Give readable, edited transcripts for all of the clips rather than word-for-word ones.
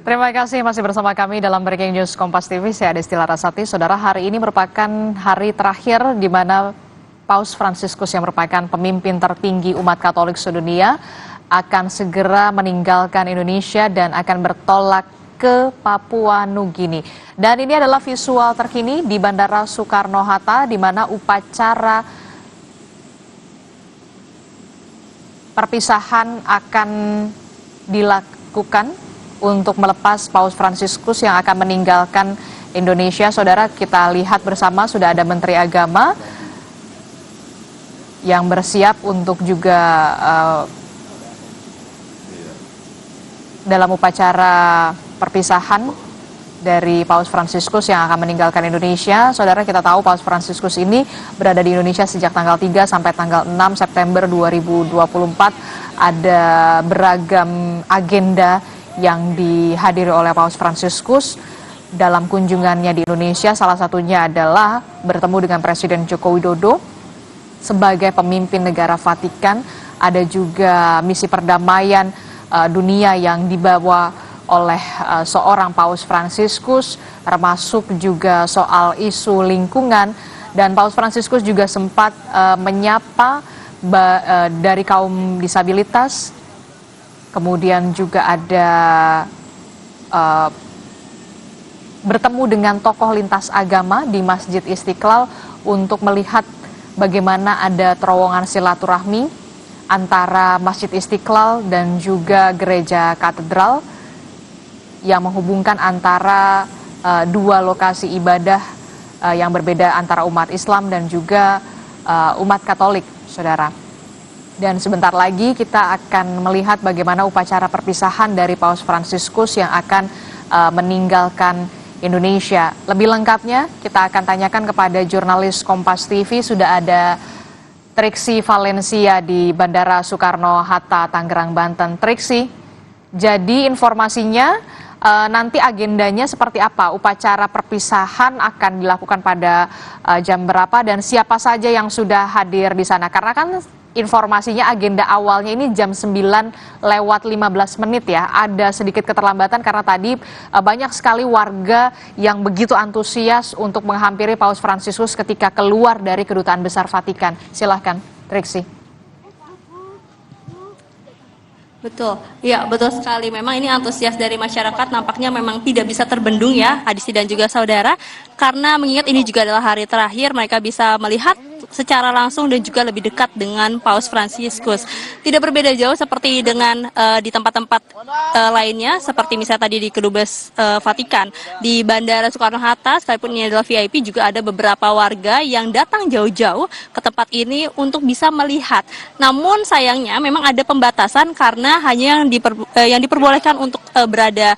Terima kasih masih bersama kami dalam Breaking News Kompas TV. Saya Desti Larasati. Saudara, hari ini merupakan hari terakhir di mana Paus Fransiskus yang merupakan pemimpin tertinggi umat Katolik sedunia akan segera meninggalkan Indonesia dan akan bertolak ke Papua Nugini. Dan ini adalah visual terkini di Bandara Soekarno-Hatta di mana upacara perpisahan akan dilakukan untuk melepas Paus Fransiskus yang akan meninggalkan Indonesia. Saudara, kita lihat bersama sudah ada Menteri Agama yang bersiap untuk juga dalam upacara perpisahan dari Paus Fransiskus yang akan meninggalkan Indonesia. Saudara, kita tahu Paus Fransiskus ini berada di Indonesia sejak tanggal 3 sampai tanggal 6 September 2024. Ada beragam agenda yang dihadiri oleh Paus Fransiskus dalam kunjungannya di Indonesia. Salah satunya adalah bertemu dengan Presiden Joko Widodo sebagai pemimpin negara Vatikan. Ada juga misi perdamaian dunia yang dibawa oleh seorang Paus Fransiskus, termasuk juga soal isu lingkungan. Dan Paus Fransiskus juga sempat menyapa dari kaum disabilitas. Kemudian juga ada bertemu dengan tokoh lintas agama di Masjid Istiqlal untuk melihat bagaimana ada terowongan silaturahmi antara Masjid Istiqlal dan juga Gereja Katedral yang menghubungkan antara dua lokasi ibadah yang berbeda antara umat Islam dan juga umat Katolik, saudara. Dan sebentar lagi kita akan melihat bagaimana upacara perpisahan dari Paus Fransiskus yang akan meninggalkan Indonesia. Lebih lengkapnya kita akan tanyakan kepada jurnalis Kompas TV. Sudah ada Triksi Valencia di Bandara Soekarno-Hatta, Tangerang, Banten. Triksi, jadi informasinya nanti agendanya seperti apa? Upacara perpisahan akan dilakukan pada jam berapa dan siapa saja yang sudah hadir di sana? Karena kan informasinya agenda awalnya ini jam 9:15 ya. Ada sedikit keterlambatan karena tadi banyak sekali warga yang begitu antusias untuk menghampiri Paus Fransiskus ketika keluar dari Kedutaan Besar Vatikan. Silahkan, Triksi. Betul, ya betul sekali. Memang ini antusias dari masyarakat nampaknya memang tidak bisa terbendung ya, Adisti dan juga saudara. Karena mengingat ini juga adalah hari terakhir, mereka bisa melihat secara langsung dan juga lebih dekat dengan Paus Fransiskus. Tidak berbeda jauh seperti dengan di tempat-tempat lainnya, seperti misalnya tadi di Kedubes Vatikan. Di Bandara Soekarno-Hatta, sekalipun ini adalah VIP, juga ada beberapa warga yang datang jauh-jauh ke tempat ini untuk bisa melihat. Namun sayangnya memang ada pembatasan karena hanya yang diperbolehkan untuk berada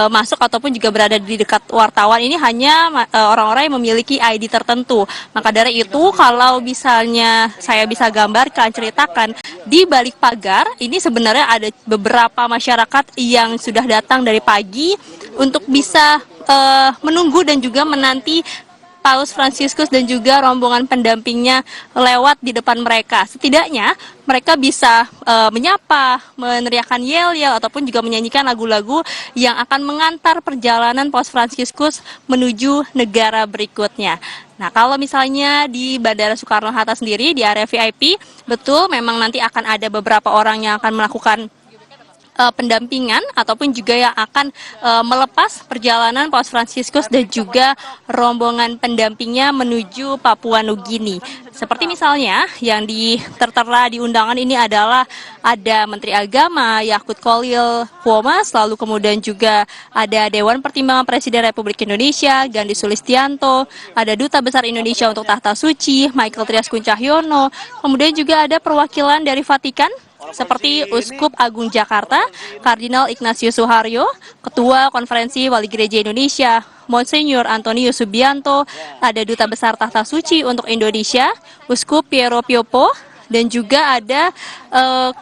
masuk ataupun juga berada di dekat wartawan ini hanya orang-orang yang memiliki ID tertentu. Maka dari itu kalau misalnya saya bisa gambarkan, ceritakan di balik pagar ini sebenarnya ada beberapa masyarakat yang sudah datang dari pagi untuk bisa menunggu dan juga menanti Paus Fransiskus dan juga rombongan pendampingnya lewat di depan mereka. Setidaknya mereka bisa menyapa, meneriakkan yel-yel ataupun juga menyanyikan lagu-lagu yang akan mengantar perjalanan Paus Fransiskus menuju negara berikutnya. Nah, kalau misalnya di Bandara Soekarno-Hatta sendiri di area VIP, betul memang nanti akan ada beberapa orang yang akan melakukan pendampingan ataupun juga yang akan melepas perjalanan Paus Fransiskus dan juga rombongan pendampingnya menuju Papua Nugini. Seperti misalnya yang tertera di undangan ini adalah ada Menteri Agama Yakut Khalil Quomas, lalu kemudian juga ada Dewan Pertimbangan Presiden Republik Indonesia Gandhi Sulistianto, ada Duta Besar Indonesia untuk Tahta Suci Michael Triaskun Cahyono, kemudian juga ada perwakilan dari Vatikan seperti Uskup Agung Jakarta, Kardinal Ignatius Suharyo, Ketua Konferensi Wali Gereja Indonesia, Monsignor Antonius Subianto, ada Duta Besar Tahta Suci untuk Indonesia, Uskup Piero Piopo, dan juga ada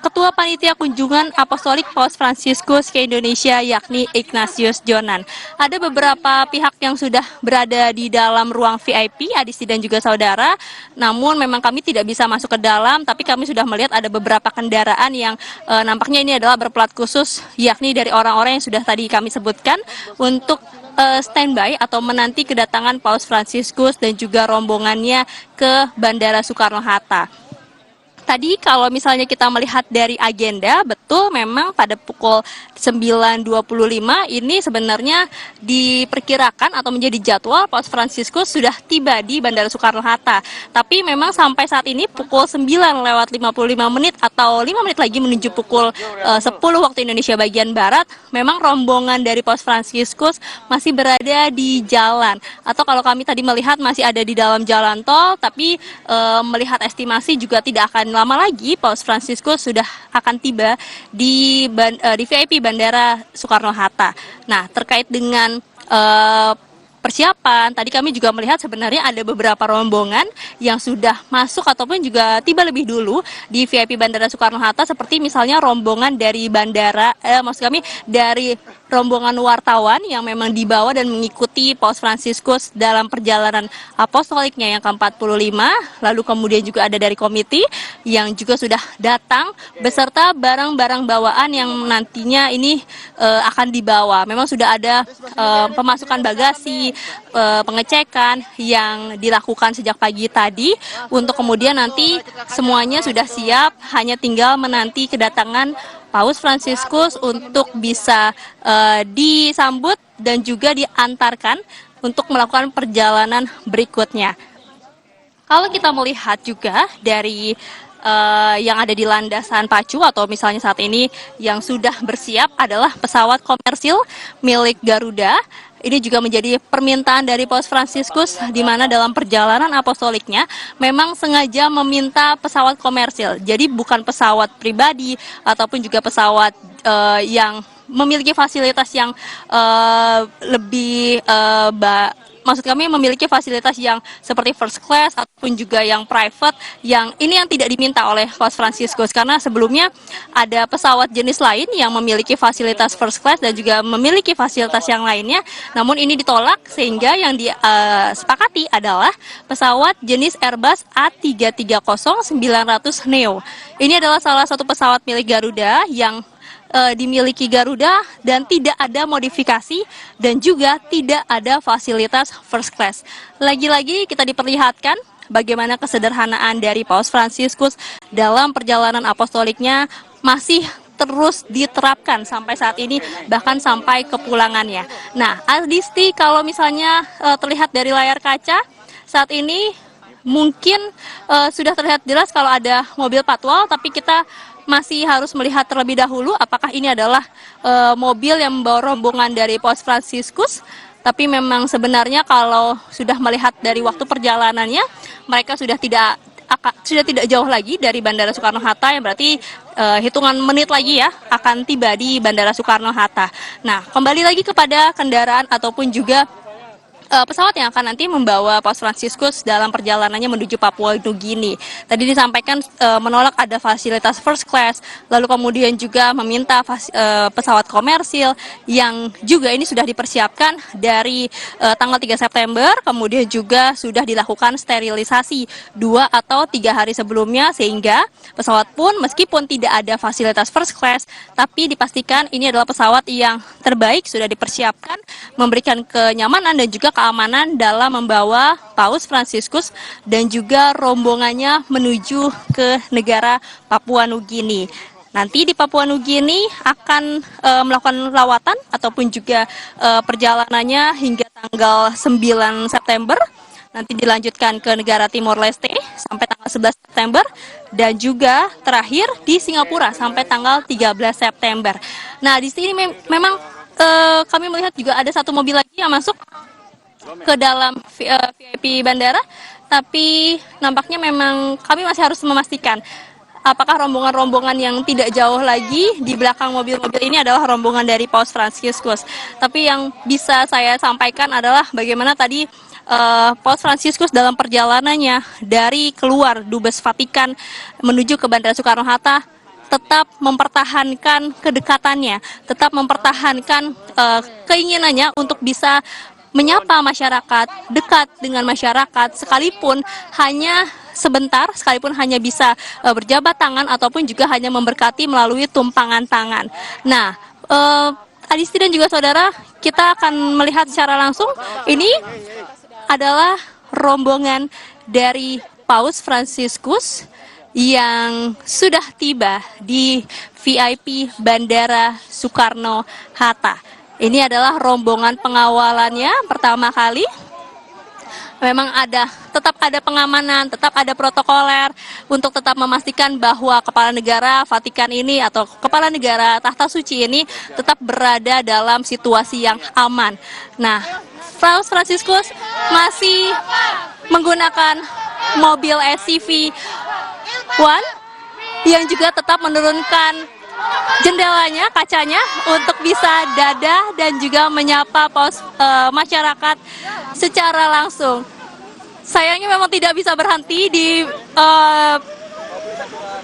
Ketua Panitia Kunjungan Apostolik Paus Fransiskus ke Indonesia, yakni Ignatius Jonan. Ada beberapa pihak yang sudah berada di dalam ruang VIP, Adisti dan juga saudara, namun memang kami tidak bisa masuk ke dalam, tapi kami sudah melihat ada beberapa kendaraan yang nampaknya ini adalah berplat khusus, yakni dari orang-orang yang sudah tadi kami sebutkan, untuk standby atau menanti kedatangan Paus Fransiskus dan juga rombongannya ke Bandara Soekarno-Hatta. Tadi kalau misalnya kita melihat dari agenda, betul memang pada pukul 9.25 ini sebenarnya diperkirakan atau menjadi jadwal Paus Fransiskus sudah tiba di Bandara Soekarno-Hatta. Tapi memang sampai saat ini pukul 9:55 atau 5 menit lagi menuju pukul 10 waktu Indonesia bagian Barat, memang rombongan dari Paus Fransiskus masih berada di jalan. Atau kalau kami tadi melihat masih ada di dalam jalan tol, tapi melihat estimasi juga tidak akan lama lagi Paus Fransiskus sudah akan tiba di VIP Bandara Soekarno-Hatta. Nah, terkait dengan persiapan, tadi kami juga melihat sebenarnya ada beberapa rombongan yang sudah masuk ataupun juga tiba lebih dulu di VIP Bandara Soekarno-Hatta, seperti misalnya rombongan dari dari rombongan wartawan yang memang dibawa dan mengikuti Paus Fransiskus dalam perjalanan apostoliknya yang ke-45, lalu kemudian juga ada dari komite yang juga sudah datang beserta barang-barang bawaan yang nantinya ini akan dibawa. Memang sudah ada pemasukan bagasi, pengecekan yang dilakukan sejak pagi tadi untuk kemudian nanti semuanya sudah siap, hanya tinggal menanti kedatangan Paus Fransiskus untuk bisa disambut dan juga diantarkan untuk melakukan perjalanan berikutnya. Kalau kita melihat juga dari yang ada di landasan pacu atau misalnya saat ini yang sudah bersiap adalah pesawat komersil milik Garuda. Ini juga menjadi permintaan dari Paus Fransiskus, di mana dalam perjalanan apostoliknya memang sengaja meminta pesawat komersil. Jadi bukan pesawat pribadi ataupun juga pesawat yang memiliki fasilitas yang lebih maksud kami memiliki fasilitas yang seperti first class ataupun juga yang private, yang ini yang tidak diminta oleh Paus Fransiskus, karena sebelumnya ada pesawat jenis lain yang memiliki fasilitas first class dan juga memiliki fasilitas yang lainnya, namun ini ditolak sehingga yang disepakati adalah pesawat jenis Airbus A330-900 Neo. Ini adalah salah satu pesawat milik Garuda yang dimiliki Garuda dan tidak ada modifikasi dan juga tidak ada fasilitas first class. Lagi-lagi kita diperlihatkan bagaimana kesederhanaan dari Paus Fransiskus dalam perjalanan apostoliknya masih terus diterapkan sampai saat ini, bahkan sampai kepulangannya. Nah, Adisti, kalau misalnya terlihat dari layar kaca saat ini mungkin sudah terlihat jelas kalau ada mobil patwal, tapi kita masih harus melihat terlebih dahulu apakah ini adalah mobil yang membawa rombongan dari Paus Fransiskus. Tapi memang sebenarnya kalau sudah melihat dari waktu perjalanannya, mereka sudah tidak jauh lagi dari Bandara Soekarno-Hatta, yang berarti hitungan menit lagi ya akan tiba di Bandara Soekarno-Hatta. Nah, kembali lagi kepada kendaraan ataupun juga pesawat yang akan nanti membawa Paus Fransiskus dalam perjalanannya menuju Papua Nugini. Tadi disampaikan menolak ada fasilitas first class, lalu kemudian juga meminta pesawat komersil yang juga ini sudah dipersiapkan dari tanggal 3 September, kemudian juga sudah dilakukan sterilisasi 2 atau 3 hari sebelumnya, sehingga pesawat pun meskipun tidak ada fasilitas first class, tapi dipastikan ini adalah pesawat yang terbaik, sudah dipersiapkan, memberikan kenyamanan dan juga keamanan dalam membawa Paus Fransiskus dan juga rombongannya menuju ke negara Papua Nugini. Nanti di Papua Nugini akan melakukan lawatan ataupun juga perjalanannya hingga tanggal 9 September. Nanti dilanjutkan ke negara Timor Leste sampai tanggal 11 September dan juga terakhir di Singapura sampai tanggal 13 September. Nah, di sini memang kami melihat juga ada satu mobil lagi yang masuk ke dalam VIP bandara, tapi nampaknya memang kami masih harus memastikan apakah rombongan-rombongan yang tidak jauh lagi di belakang mobil-mobil ini adalah rombongan dari Paus Fransiskus. Tapi yang bisa saya sampaikan adalah bagaimana tadi Paus Fransiskus dalam perjalanannya dari keluar Dubes Vatikan menuju ke Bandara Soekarno-Hatta tetap mempertahankan kedekatannya, tetap mempertahankan keinginannya untuk bisa menyapa masyarakat, dekat dengan masyarakat, sekalipun hanya sebentar, sekalipun hanya bisa berjabat tangan ataupun juga hanya memberkati melalui tumpangan tangan. Nah, Adisti dan juga saudara, kita akan melihat secara langsung ini adalah rombongan dari Paus Fransiskus yang sudah tiba di VIP Bandara Soekarno-Hatta. Ini adalah rombongan pengawalannya pertama kali. Memang tetap ada pengamanan, tetap ada protokoler untuk tetap memastikan bahwa kepala negara Vatikan ini atau kepala negara Tahta Suci ini tetap berada dalam situasi yang aman. Nah, Paus Fransiskus masih menggunakan mobil SUV One yang juga tetap menurunkan jendelanya, kacanya untuk bisa dadah dan juga menyapa masyarakat secara langsung. Sayangnya memang tidak bisa berhenti di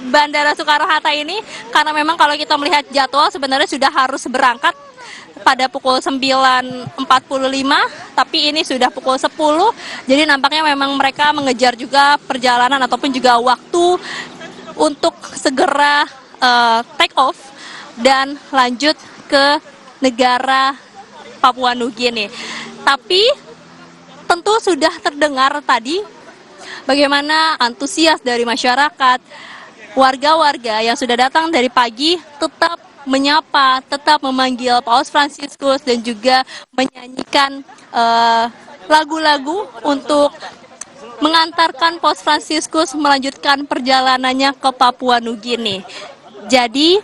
Bandara Soekarno-Hatta ini karena memang kalau kita melihat jadwal sebenarnya sudah harus berangkat pada pukul 9.45, tapi ini sudah pukul 10, jadi nampaknya memang mereka mengejar juga perjalanan ataupun juga waktu untuk segera take off dan lanjut ke negara Papua Nugini. Tapi tentu sudah terdengar tadi bagaimana antusias dari masyarakat, warga-warga yang sudah datang dari pagi tetap menyapa, tetap memanggil Paus Fransiskus dan juga menyanyikan lagu-lagu untuk mengantarkan Paus Fransiskus melanjutkan perjalanannya ke Papua Nugini. Jadi,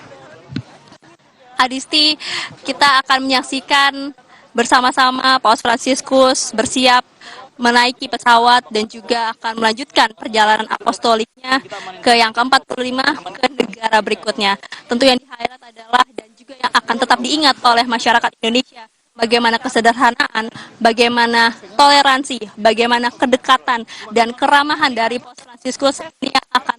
Adisti, kita akan menyaksikan bersama-sama Paus Fransiskus bersiap menaiki pesawat dan juga akan melanjutkan perjalanan apostoliknya ke yang ke-45 ke negara berikutnya. Tentu yang di-highlight adalah dan juga yang akan tetap diingat oleh masyarakat Indonesia, bagaimana kesederhanaan, bagaimana toleransi, bagaimana kedekatan dan keramahan dari Paus Fransiskus ini yang akan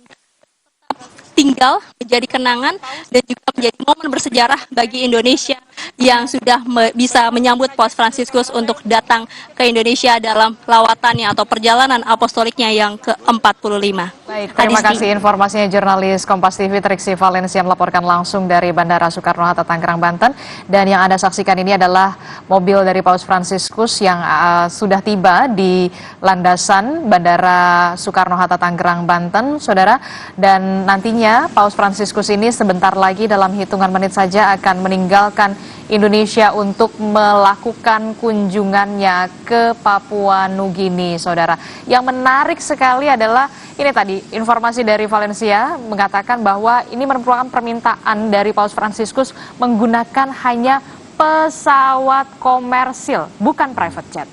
tinggal menjadi kenangan dan juga menjadi momen bersejarah bagi Indonesia yang sudah bisa menyambut Paus Fransiskus untuk datang ke Indonesia dalam lawatannya atau perjalanan apostoliknya yang ke-45. Baik, terima kasih informasinya jurnalis Kompas TV Triksi Valencia melaporkan langsung dari Bandara Soekarno-Hatta Tangerang, Banten. Dan yang Anda saksikan ini adalah mobil dari Paus Fransiskus yang sudah tiba di landasan Bandara Soekarno-Hatta Tangerang, Banten, saudara. Dan nantinya Paus Fransiskus ini sebentar lagi dalam hitungan menit saja akan meninggalkan Indonesia untuk melakukan kunjungannya ke Papua Nugini, saudara. Yang menarik sekali adalah ini tadi informasi dari Valencia mengatakan bahwa ini merupakan permintaan dari Paus Fransiskus menggunakan hanya pesawat komersil, bukan private jet.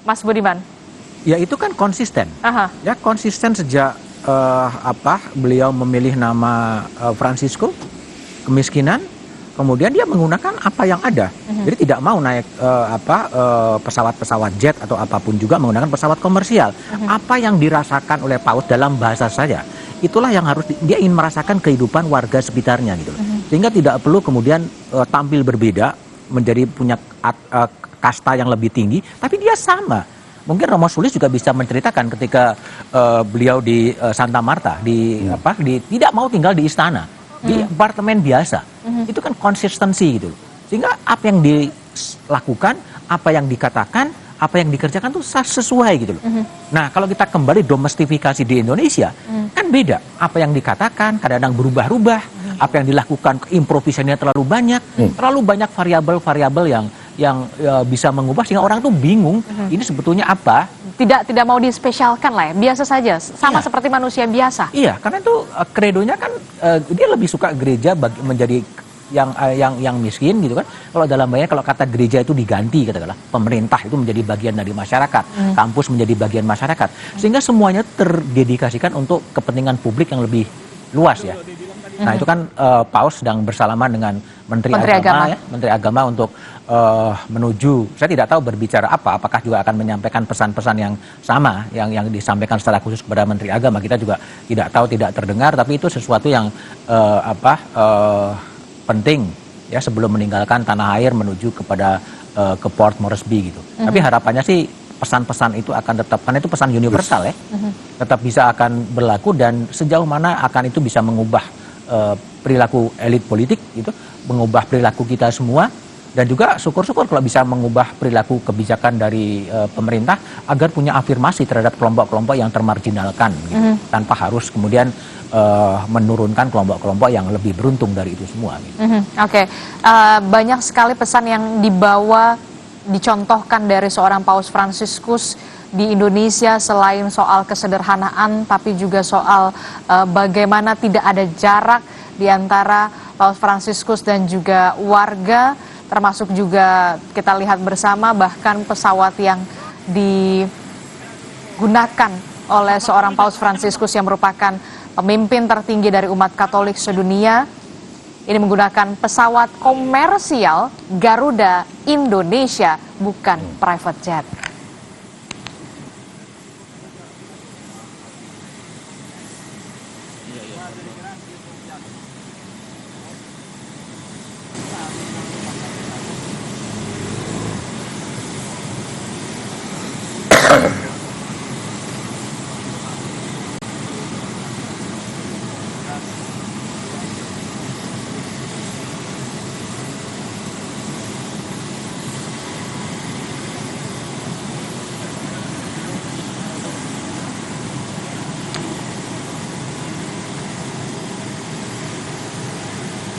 Mas Budiman. Ya itu kan konsisten. Aha. Ya konsisten sejak beliau memilih nama Francisco, kemiskinan. Kemudian dia menggunakan apa yang ada. Jadi tidak mau naik pesawat-pesawat jet atau apapun juga, menggunakan pesawat komersial. Apa yang dirasakan oleh Paus dalam bahasa saja, itulah yang harus dia ingin merasakan kehidupan warga sekitarnya gitu. Sehingga tidak perlu kemudian tampil berbeda, menjadi punya kasta yang lebih tinggi, tapi dia sama. Mungkin Romo Sulis juga bisa menceritakan ketika beliau di Santa Marta tidak mau tinggal di istana. Di apartemen biasa, itu kan konsistensi gitu. Sehingga apa yang dilakukan, apa yang dikatakan, apa yang dikerjakan tuh sesuai gitu loh. Nah kalau kita kembali domestifikasi di Indonesia, kan beda. Apa yang dikatakan kadang-kadang berubah-ubah, apa yang dilakukan improvisasinya terlalu banyak variabel-variabel yang bisa mengubah sehingga orang tuh bingung ini sebetulnya apa. Tidak mau dispesialkan lah ya, biasa saja, sama seperti manusia biasa. Iya, karena itu kredonya kan dia lebih suka gereja menjadi yang miskin gitu kan. Kalau dalam bahasa kalau kata gereja itu diganti katakanlah, pemerintah itu menjadi bagian dari masyarakat, kampus menjadi bagian masyarakat, sehingga semuanya terdedikasikan untuk kepentingan publik yang lebih luas ya. Nah itu kan Paus sedang bersalaman dengan Menteri Agama untuk menuju, saya tidak tahu berbicara apa, apakah juga akan menyampaikan pesan-pesan yang sama yang disampaikan secara khusus kepada Menteri Agama, kita juga tidak tahu, tidak terdengar, tapi itu sesuatu yang penting ya sebelum meninggalkan tanah air menuju kepada ke Port Moresby gitu. Tapi harapannya sih pesan-pesan itu akan tetap, karena itu pesan universal ya, tetap bisa akan berlaku, dan sejauh mana akan itu bisa mengubah perilaku elit politik gitu, mengubah perilaku kita semua, dan juga syukur-syukur kalau bisa mengubah perilaku kebijakan dari pemerintah agar punya afirmasi terhadap kelompok-kelompok yang termarginalkan gitu, tanpa harus kemudian menurunkan kelompok-kelompok yang lebih beruntung dari itu semua gitu. Oke. Banyak sekali pesan yang dicontohkan dari seorang Paus Fransiskus di Indonesia, selain soal kesederhanaan, tapi juga soal bagaimana tidak ada jarak di antara Paus Fransiskus dan juga warga, termasuk juga kita lihat bersama bahkan pesawat yang digunakan oleh seorang Paus Fransiskus yang merupakan pemimpin tertinggi dari umat Katolik sedunia. Ini menggunakan pesawat komersial Garuda Indonesia, bukan private jet.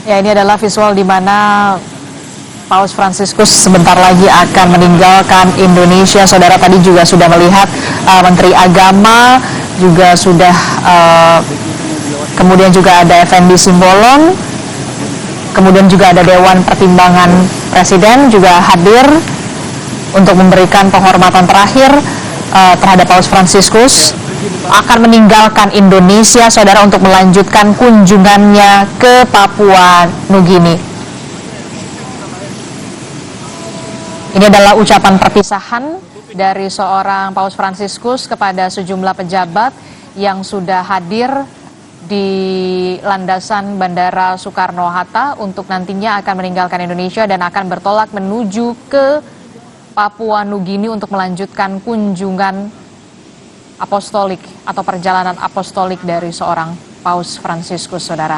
Ya, ini adalah visual di mana Paus Fransiskus sebentar lagi akan meninggalkan Indonesia. Saudara tadi juga sudah melihat Menteri Agama juga sudah, kemudian juga ada Effendi Simbolon, kemudian juga ada Dewan Pertimbangan Presiden juga hadir untuk memberikan penghormatan terakhir terhadap Paus Fransiskus. Akan meninggalkan Indonesia, saudara, untuk melanjutkan kunjungannya ke Papua Nugini. Ini adalah ucapan perpisahan dari seorang Paus Fransiskus kepada sejumlah pejabat yang sudah hadir di landasan Bandara Soekarno-Hatta untuk nantinya akan meninggalkan Indonesia dan akan bertolak menuju ke Papua Nugini untuk melanjutkan kunjungan apostolik atau perjalanan apostolik dari seorang Paus Fransiskus, saudara.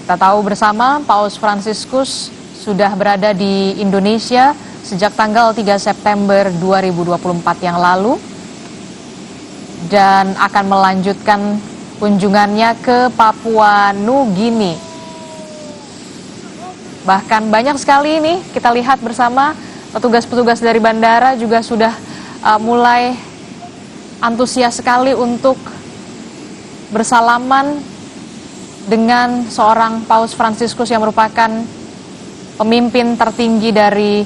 Kita tahu bersama Paus Fransiskus sudah berada di Indonesia sejak tanggal 3 September 2024 yang lalu dan akan melanjutkan kunjungannya ke Papua Nugini. Bahkan banyak sekali ini kita lihat bersama petugas-petugas dari bandara juga sudah mulai antusias sekali untuk bersalaman dengan seorang Paus Fransiskus yang merupakan pemimpin tertinggi dari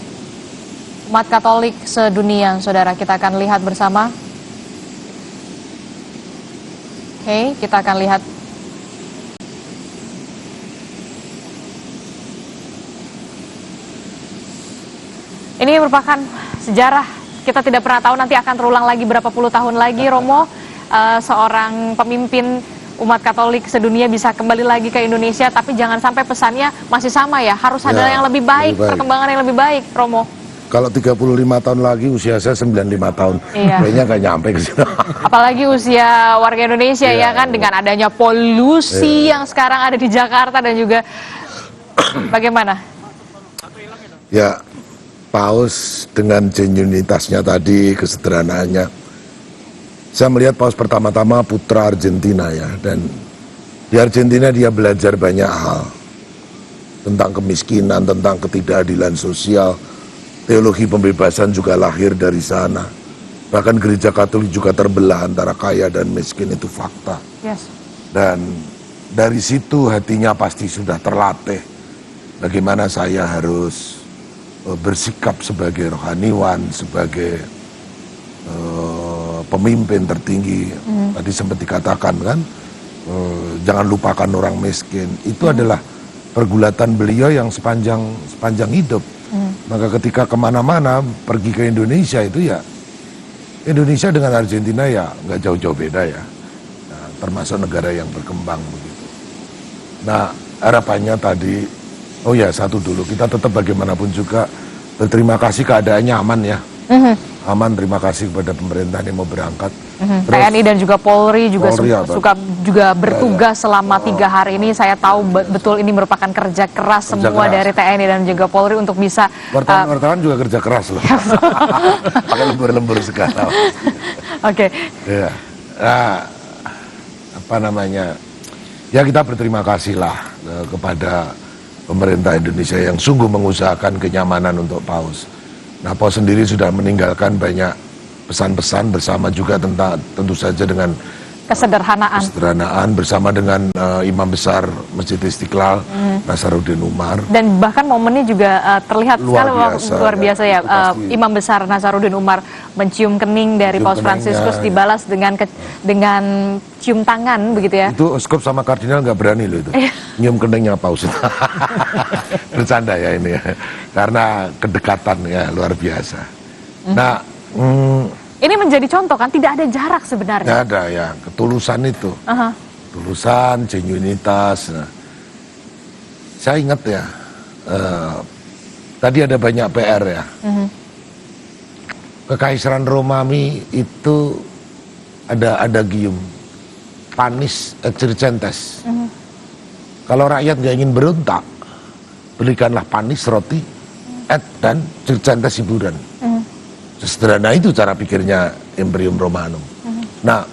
umat Katolik sedunia. Saudara, kita akan lihat bersama. Oke, kita akan lihat. Ini merupakan sejarah, kita tidak pernah tahu nanti akan terulang lagi berapa puluh tahun lagi, Romo, seorang pemimpin umat Katolik sedunia bisa kembali lagi ke Indonesia, tapi jangan sampai pesannya masih sama ya, harus ada yang lebih baik, perkembangan yang lebih baik, Romo. Kalau 35 tahun lagi, usia saya 95 tahun, kayaknya nggak nyampe ke sana. Apalagi usia warga Indonesia ya kan, dengan adanya polusi yang sekarang ada di Jakarta dan juga bagaimana? Ya, Paus dengan genuinitasnya tadi, kesederhanaannya. Saya melihat Paus pertama-tama putra Argentina ya, dan di Argentina dia belajar banyak hal tentang kemiskinan, tentang ketidakadilan sosial. Teologi pembebasan juga lahir dari sana. Bahkan gereja Katolik juga terbelah antara kaya dan miskin, itu fakta. Yes. Dan dari situ hatinya pasti sudah terlatih bagaimana saya harus bersikap sebagai rohaniwan, sebagai pemimpin tertinggi. Tadi sempat dikatakan kan, jangan lupakan orang miskin. Itu adalah pergulatan beliau yang sepanjang hidup. Maka ketika kemana-mana pergi ke Indonesia itu ya, Indonesia dengan Argentina ya nggak jauh-jauh beda ya. Nah, termasuk negara yang berkembang begitu. Nah, harapannya tadi, oh ya satu dulu, kita tetap bagaimanapun juga berterima kasih keadaannya aman ya. Aman, terima kasih kepada pemerintah yang mau berangkat. Terus, TNI dan juga Polri juga Polri, suka juga bertugas selama 3 hari ini. Saya tahu betul ini merupakan kerja keras semua keras. dari TNI dan juga Polri untuk bisa wartawan juga kerja keras loh. Pakai lembur-lembur segala. Oke. Ya. Nah, apa namanya? Ya kita berterima kasih lah kepada pemerintah Indonesia yang sungguh mengusahakan kenyamanan untuk Paus. Nah, Paus sendiri sudah meninggalkan banyak pesan-pesan bersama juga tentu saja dengan kesederhanaan bersama dengan Imam Besar Masjid Istiqlal, Nasaruddin Umar. Dan bahkan momennya juga terlihat luar biasa ya. Imam Besar Nasaruddin Umar mencium kening dari Paus Fransiskus, dibalas dengan cium tangan begitu ya. Itu uskup sama kardinal nggak berani loh itu. Nyium keningnya Paus itu. Bercanda ya ini ya. Karena kedekatan ya luar biasa. Nah, ini menjadi contoh kan, tidak ada jarak sebenarnya. nggak ada ya, ketulusan itu. Ketulusan, genuinitas. Nah, saya ingat ya, tadi ada banyak PR ya. Kekaisaran Romawi itu ada gium, panis et circenses. Kalau rakyat nggak ingin berontak, berikanlah panis roti, et dan circenses hiburan. Sesederhana itu cara pikirnya Imperium Romanum. Nah,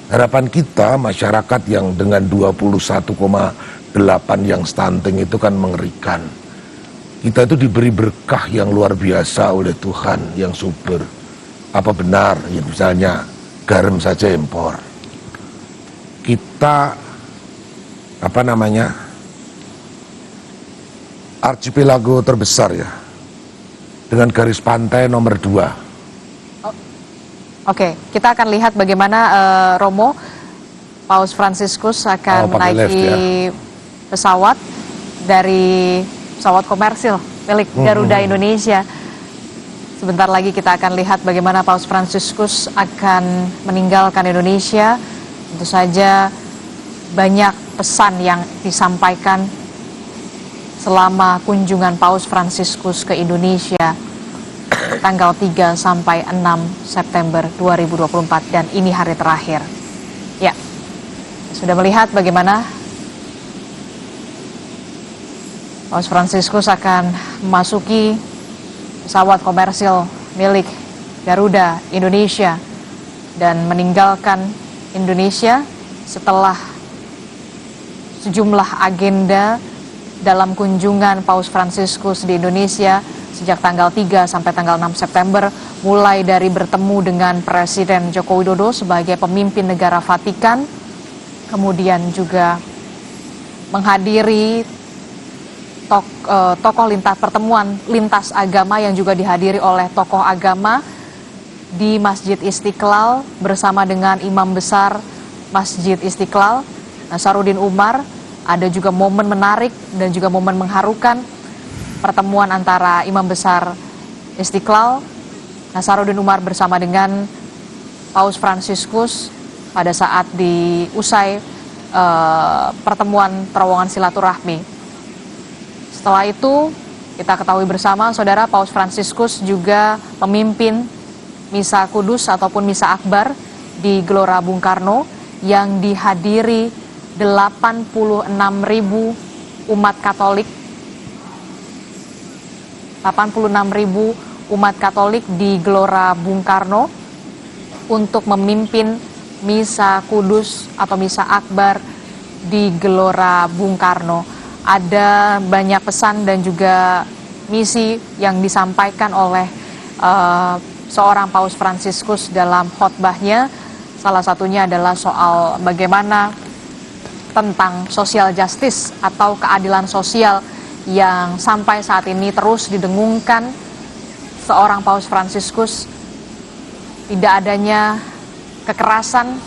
harapan kita masyarakat yang dengan 21,8 yang stunting itu kan mengerikan. Kita itu diberi berkah yang luar biasa oleh Tuhan yang subur. Apa benar ya misalnya garam saja impor. Kita apa namanya? Archipelago terbesar ya. Dengan garis pantai nomor 2. Oke, kita akan lihat bagaimana Romo, Paus Fransiskus akan menaiki pesawat dari pesawat komersil milik Garuda Indonesia. Sebentar lagi kita akan lihat bagaimana Paus Fransiskus akan meninggalkan Indonesia. Tentu saja banyak pesan yang disampaikan selama kunjungan Paus Fransiskus ke Indonesia tanggal 3 sampai 6 September 2024 dan ini hari terakhir. Ya, sudah melihat bagaimana Paus Fransiskus akan memasuki pesawat komersil milik Garuda Indonesia dan meninggalkan Indonesia setelah sejumlah agenda dalam kunjungan Paus Fransiskus di Indonesia sejak tanggal 3 sampai tanggal 6 September, mulai dari bertemu dengan Presiden Joko Widodo sebagai pemimpin negara Vatikan, kemudian juga menghadiri pertemuan lintas agama yang juga dihadiri oleh tokoh agama di Masjid Istiqlal bersama dengan Imam Besar Masjid Istiqlal, Nasaruddin Umar. Ada juga momen menarik dan juga momen mengharukan pertemuan antara Imam Besar Istiqlal, Nasaruddin Umar bersama dengan Paus Fransiskus pada saat diusai pertemuan terowongan silaturahmi. Setelah itu kita ketahui bersama saudara, Paus Fransiskus juga memimpin Misa Kudus ataupun Misa Akbar di Gelora Bung Karno yang dihadiri 86.000 umat Katolik. 86.000 umat Katolik di Gelora Bung Karno untuk memimpin Misa Kudus atau Misa Akbar di Gelora Bung Karno. Ada banyak pesan dan juga misi yang disampaikan oleh seorang Paus Fransiskus dalam khotbahnya. Salah satunya adalah soal bagaimana tentang social justice atau keadilan sosial yang sampai saat ini terus didengungkan seorang Paus Fransiskus tidak adanya kekerasan,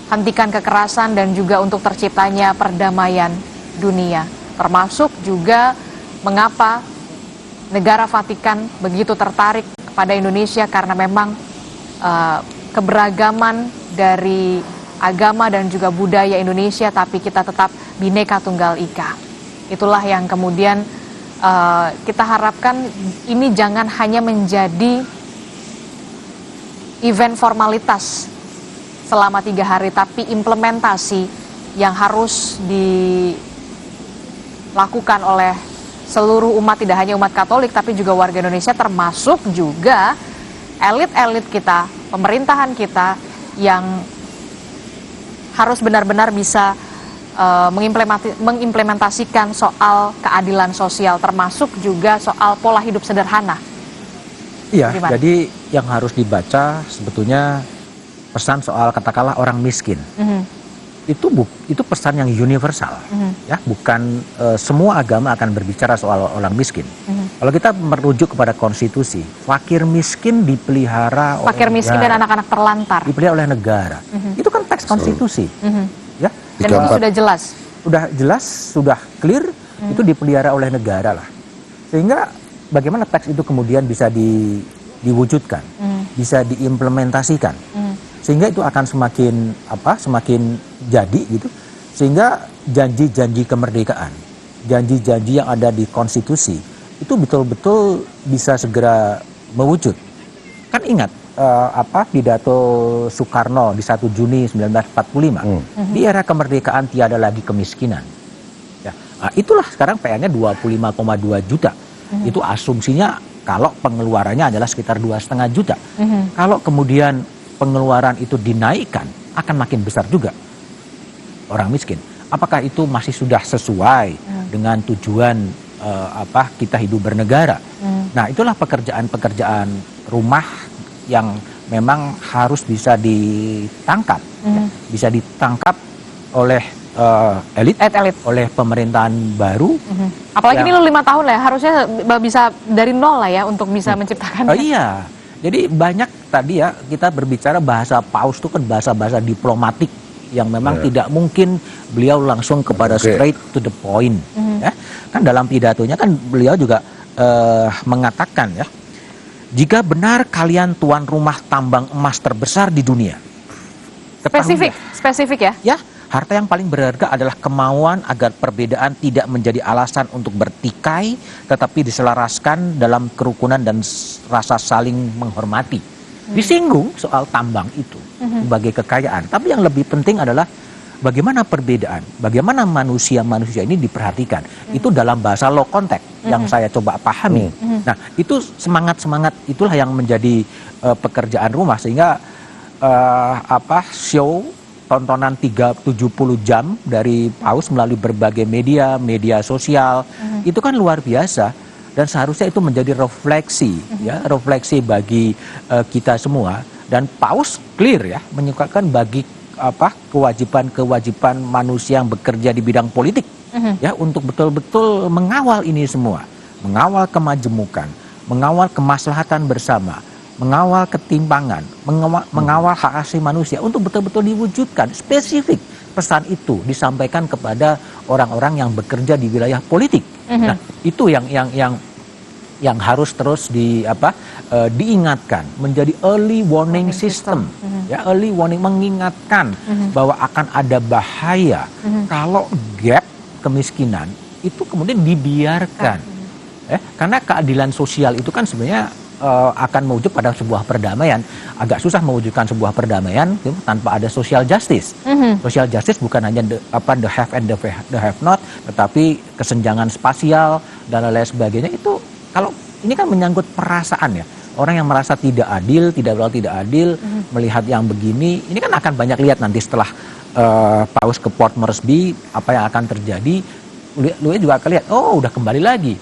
hentikan kekerasan, dan juga untuk terciptanya perdamaian dunia. Termasuk juga mengapa negara Vatikan begitu tertarik kepada Indonesia, karena memang keberagaman dari agama dan juga budaya Indonesia, tapi kita tetap Bhinneka Tunggal Ika. Itulah yang kemudian kita harapkan ini jangan hanya menjadi event formalitas selama 3 hari, tapi implementasi yang harus dilakukan oleh seluruh umat, tidak hanya umat Katolik, tapi juga warga Indonesia, termasuk juga elit-elit kita, pemerintahan kita yang harus benar-benar bisa mengimplementasikan soal keadilan sosial, termasuk juga soal pola hidup sederhana. Iya, Gimana? jadi yang harus dibaca sebetulnya pesan soal katakanlah orang miskin. Itu pesan yang universal, ya, bukan semua agama akan berbicara soal orang miskin. Kalau kita merujuk kepada konstitusi, fakir miskin dipelihara oleh Fakir miskin dan negara, anak-anak terlantar. dipelihara oleh negara. Itu kan teks konstitusi, ya. Dan itu 34. sudah jelas. Sudah jelas, sudah clear, itu dipelihara oleh negara lah. Sehingga bagaimana teks itu kemudian bisa diwujudkan, bisa diimplementasikan, sehingga itu akan semakin jadi gitu. Sehingga janji-janji kemerdekaan, janji-janji yang ada di konstitusi itu betul-betul bisa segera mewujud. Kan ingat pidato Soekarno di 1 Juni 1945, di era kemerdekaan tiada lagi kemiskinan. Ya, itulah sekarang PR-nya 25,2 juta. Itu asumsinya kalau pengeluarannya adalah sekitar 2,5 juta. Kalau kemudian pengeluaran itu dinaikkan, akan makin besar juga orang miskin. Apakah itu masih sudah sesuai dengan tujuan kita hidup bernegara? Nah, itulah pekerjaan-pekerjaan rumah yang memang harus bisa ditangkap, bisa ditangkap oleh elit, oleh pemerintahan baru. Apalagi ini lu 5 tahun lah ya, harusnya bisa dari nol lah ya untuk bisa menciptakan. Iya, jadi banyak tadi ya kita berbicara bahasa paus itu kan bahasa-bahasa diplomatik yang memang tidak mungkin beliau langsung kepada straight to the point. Ya. Kan dalam pidatonya kan beliau juga mengatakan ya, jika benar kalian tuan rumah tambang emas terbesar di dunia. Spesifik ya. Ya, harta yang paling berharga adalah kemauan agar perbedaan tidak menjadi alasan untuk bertikai, tetapi diselaraskan dalam kerukunan dan rasa saling menghormati. Disinggung soal tambang itu sebagai kekayaan. Tapi yang lebih penting adalah bagaimana perbedaan, bagaimana manusia-manusia ini diperhatikan. Itu dalam bahasa low contact yang saya coba pahami. Nah, itu semangat-semangat itulah yang menjadi pekerjaan rumah, sehingga show tontonan 70 jam dari paus melalui berbagai media sosial, itu kan luar biasa. Dan seharusnya itu menjadi refleksi, ya, refleksi bagi kita semua. Dan paus clear ya, menyukakan bagi kewajiban manusia yang bekerja di bidang politik, ya, untuk betul-betul mengawal ini semua, mengawal kemajemukan, mengawal kemaslahatan bersama, mengawal ketimpangan, mengawal hak asasi manusia untuk betul-betul diwujudkan. Spesifik pesan itu disampaikan kepada orang-orang yang bekerja di wilayah politik. Nah, itu yang harus terus diingatkan, menjadi early warning system. Ya, early warning, mengingatkan bahwa akan ada bahaya kalau gap kemiskinan itu kemudian dibiarkan. Karena keadilan sosial itu kan sebenarnya akan mewujud pada sebuah perdamaian. Agak susah mewujudkan sebuah perdamaian tanpa ada social justice. Social justice bukan hanya the have and the have not, tetapi kesenjangan spasial dan lain sebagainya. Itu kalau ini kan menyangkut perasaan ya. Orang yang merasa tidak adil, tidak adil, melihat yang begini, ini kan akan banyak lihat nanti setelah paus ke Port Moresby, apa yang akan terjadi. Lu juga akan lihat, oh udah kembali lagi.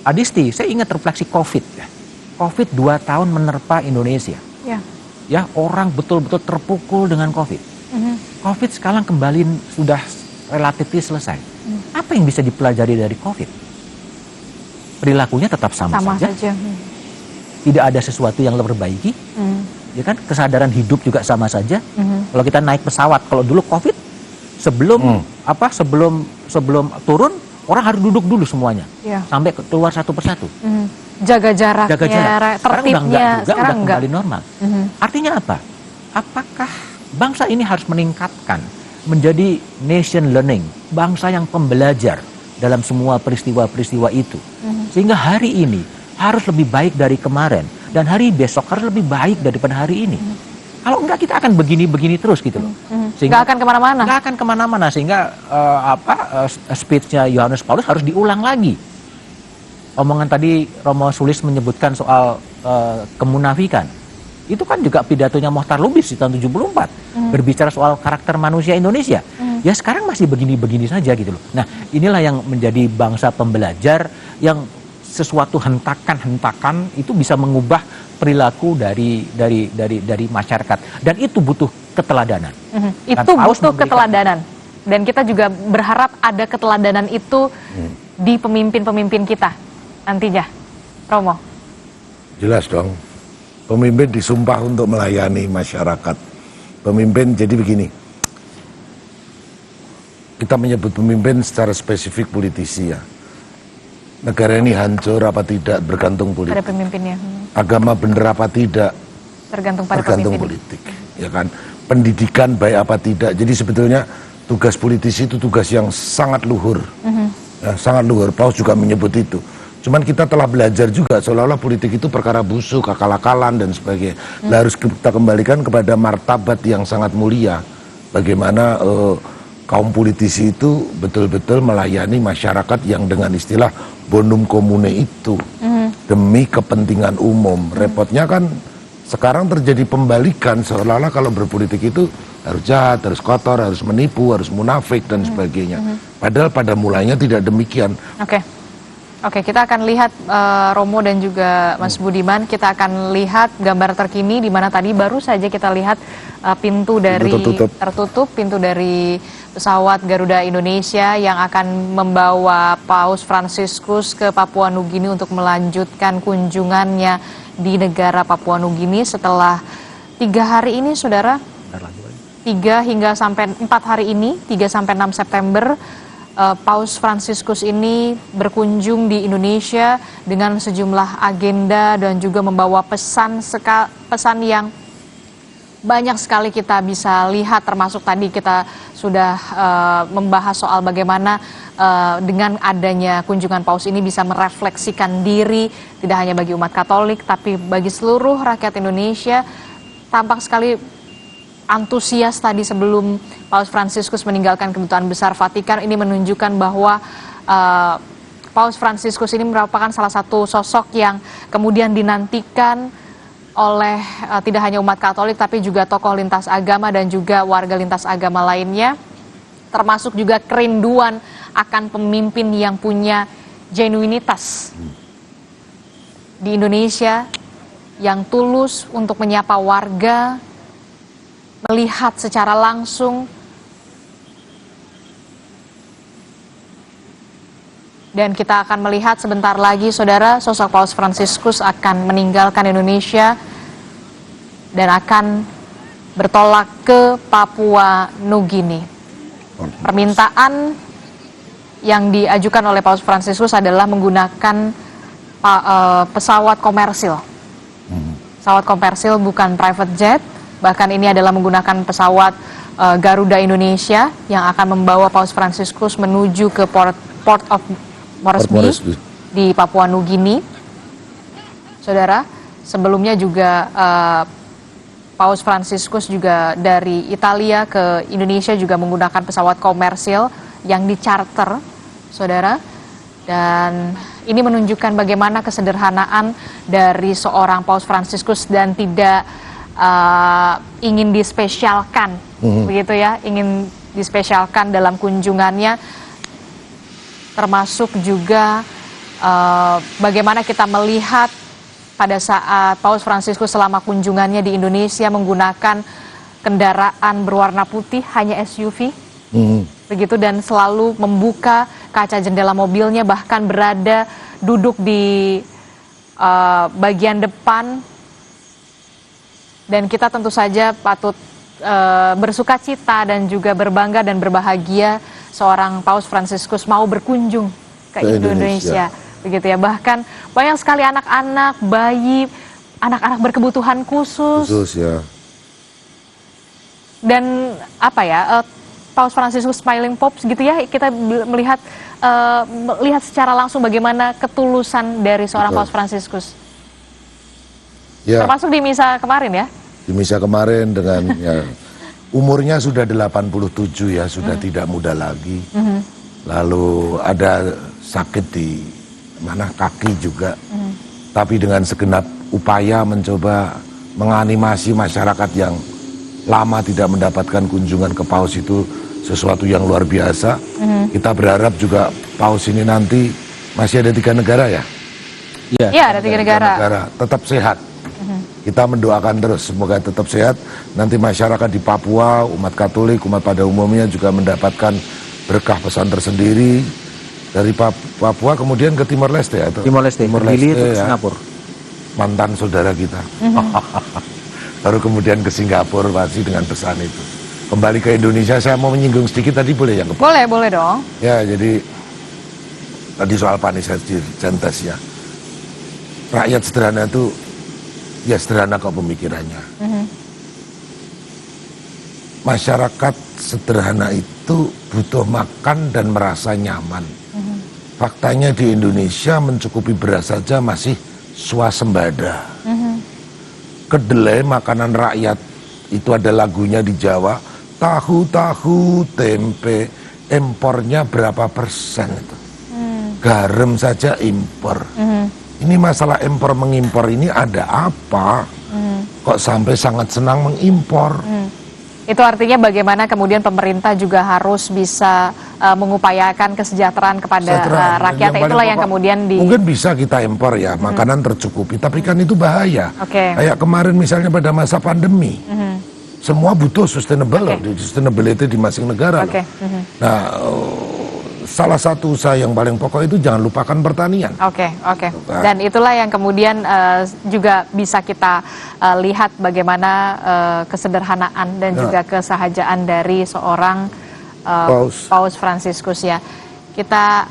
Adisti, saya ingat refleksi COVID ya. COVID 2 tahun menerpa Indonesia. Ya, orang betul-betul terpukul dengan COVID. COVID sekarang kembali sudah relatif selesai. Apa yang bisa dipelajari dari COVID? Perilakunya tetap sama saja. Tidak ada sesuatu yang diperbaiki. ya kan? Kesadaran hidup juga sama saja. Kalau kita naik pesawat, kalau dulu COVID, sebelum sebelum turun, orang harus duduk dulu semuanya, sampai keluar satu persatu. Jaga jaraknya, Jaga jarak. tertibnya, Sekarang udah kembali normal. Artinya apa? Apakah bangsa ini harus meningkatkan menjadi nation learning, bangsa yang pembelajar dalam semua peristiwa-peristiwa itu, sehingga hari ini harus lebih baik dari kemarin dan hari besok harus lebih baik daripada hari ini. Kalau enggak kita akan begini-begini terus gitu loh. Sehingga nggak akan kemana-mana. Nggak akan kemana-mana, sehingga speech-nya Yohanes Paulus harus diulang lagi. Omongan tadi Romo Sulis menyebutkan soal kemunafikan. Itu kan juga pidatonya Mohtar Lubis di tahun 74. Berbicara soal karakter manusia Indonesia. Ya sekarang masih begini-begini saja gitu loh. Nah, inilah yang menjadi bangsa pembelajar yang sesuatu hentakan-hentakan itu bisa mengubah perilaku dari masyarakat. Dan itu butuh keteladanan. Itu butuh keteladanan. Dan kita juga berharap ada keteladanan itu di pemimpin-pemimpin kita nantinya. Romo. Jelas dong. Pemimpin disumpah untuk melayani masyarakat. Pemimpin jadi begini. Kita menyebut pemimpin secara spesifik politisi ya. Negara ini hancur apa tidak bergantung politik. Ada pemimpinnya. Agama benar apa tidak Tergantung pada tergantung pemimpin. politik. Ya kan. Pendidikan baik apa tidak. Jadi sebetulnya tugas politisi itu tugas yang sangat luhur. Ya, sangat luhur. Paus juga menyebut itu. Cuman kita telah belajar juga seolah-olah politik itu perkara busuk, akal-akalan dan sebagainya. Harus kita kembalikan kepada martabat yang sangat mulia. Bagaimana kaum politisi itu betul-betul melayani masyarakat yang dengan istilah bonum commune itu. Demi kepentingan umum. Repotnya kan sekarang terjadi pembalikan seolah-olah kalau berpolitik itu harus jahat, harus kotor, harus menipu, harus munafik dan sebagainya. Padahal pada mulanya tidak demikian. Oke, kita akan lihat Romo dan juga Mas Budiman, kita akan lihat gambar terkini di mana tadi baru saja kita lihat pintu dari tertutup, pintu dari pesawat Garuda Indonesia yang akan membawa Paus Fransiskus ke Papua Nugini untuk melanjutkan kunjungannya di negara Papua Nugini setelah 3 hari ini, saudara. 3 hingga sampai 4 hari ini, 3 sampai 6 September. Paus Fransiskus ini berkunjung di Indonesia dengan sejumlah agenda dan juga membawa pesan yang banyak sekali kita bisa lihat, termasuk tadi kita sudah membahas soal bagaimana dengan adanya kunjungan Paus ini bisa merefleksikan diri tidak hanya bagi umat Katolik tapi bagi seluruh rakyat Indonesia. Tampak sekali antusias tadi sebelum Paus Fransiskus meninggalkan Kedutaan Besar Vatikan. Ini menunjukkan bahwa Paus Fransiskus ini merupakan salah satu sosok yang kemudian dinantikan oleh tidak hanya umat Katolik tapi juga tokoh lintas agama dan juga warga lintas agama lainnya, termasuk juga kerinduan akan pemimpin yang punya genuinitas di Indonesia, yang tulus untuk menyapa warga, melihat secara langsung, dan kita akan melihat sebentar lagi, saudara, sosok Paus Fransiskus akan meninggalkan Indonesia dan akan bertolak ke Papua Nugini. Permintaan yang diajukan oleh Paus Fransiskus adalah menggunakan pesawat komersil. Pesawat komersil, bukan private jet. Bahkan ini adalah menggunakan pesawat Garuda Indonesia yang akan membawa Paus Fransiskus menuju ke Port of Moresby di Papua Nugini. Saudara, sebelumnya juga Paus Fransiskus juga dari Italia ke Indonesia juga menggunakan pesawat komersil yang dicharter, saudara. Dan ini menunjukkan bagaimana kesederhanaan dari seorang Paus Fransiskus dan tidak ingin dispesialkan, begitu ya, ingin dispesialkan dalam kunjungannya, termasuk juga bagaimana kita melihat pada saat Paus Fransiskus selama kunjungannya di Indonesia menggunakan kendaraan berwarna putih, hanya SUV, begitu, dan selalu membuka kaca jendela mobilnya, bahkan duduk di bagian depan Dan kita tentu saja patut bersuka cita dan juga berbangga dan berbahagia seorang Paus Fransiskus mau berkunjung ke Indonesia. Begitu ya, bahkan banyak sekali anak-anak, bayi, anak-anak berkebutuhan khusus. Ya. Dan apa ya, Paus Fransiskus Smiling Pope gitu ya, kita melihat secara langsung bagaimana ketulusan dari seorang Paus Fransiskus. Ya. Termasuk di misa kemarin ya. Di misa kemarin dengan ya, umurnya sudah 87 ya, sudah tidak muda lagi. Lalu ada sakit di mana kaki juga. Tapi dengan segenap upaya mencoba menganimasi masyarakat yang lama tidak mendapatkan kunjungan ke Paus itu sesuatu yang luar biasa. Kita berharap juga Paus ini nanti masih ada 3 negara ya. Iya, ada 3 negara. Tetap sehat. Kita mendoakan terus semoga tetap sehat. Nanti masyarakat di Papua, umat Katolik, umat pada umumnya juga mendapatkan berkah pesan tersendiri dari Papua kemudian ke Timor Leste atau Timor Leste, ya. Singapura. Mantan saudara kita. Baru kemudian ke Singapura pasti dengan pesan itu. Kembali ke Indonesia, saya mau menyinggung sedikit tadi boleh ya? Boleh dong. Ya, jadi tadi soal Panis Gentes ya. Rakyat sederhana itu ya sederhana kok pemikirannya. Masyarakat sederhana itu butuh makan dan merasa nyaman. Faktanya di Indonesia mencukupi beras saja masih swasembada. Kedelai makanan rakyat itu ada lagunya di Jawa, tahu tempe impornya berapa persen itu. Garam saja impor. Ini masalah impor mengimpor ini ada apa? Kok sampai sangat senang mengimpor? Itu artinya bagaimana kemudian pemerintah juga harus bisa mengupayakan kesejahteraan kepada rakyat. Itulah yang kemudian mungkin bisa kita impor ya, makanan tercukupi, tapi kan itu bahaya. Kayak kemarin misalnya pada masa pandemi, semua butuh sustainability di masing negara. Nah, salah satu usaha yang paling pokok itu jangan lupakan pertanian. Dan itulah yang kemudian juga bisa kita lihat bagaimana kesederhanaan dan juga kesahajaan dari seorang Paus Fransiskus ya. Kita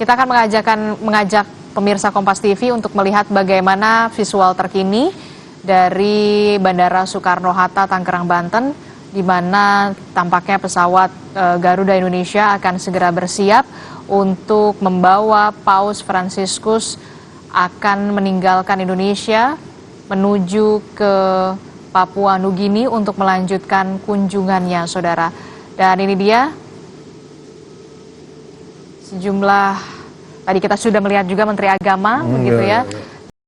akan mengajak pemirsa Kompas TV untuk melihat bagaimana visual terkini dari Bandara Soekarno-Hatta, Tangerang, Banten, di mana tampaknya pesawat Garuda Indonesia akan segera bersiap untuk membawa Paus Fransiskus akan meninggalkan Indonesia menuju ke Papua Nugini untuk melanjutkan kunjungannya, saudara. Dan ini dia sejumlah, tadi kita sudah melihat juga Menteri Agama, begitu ya.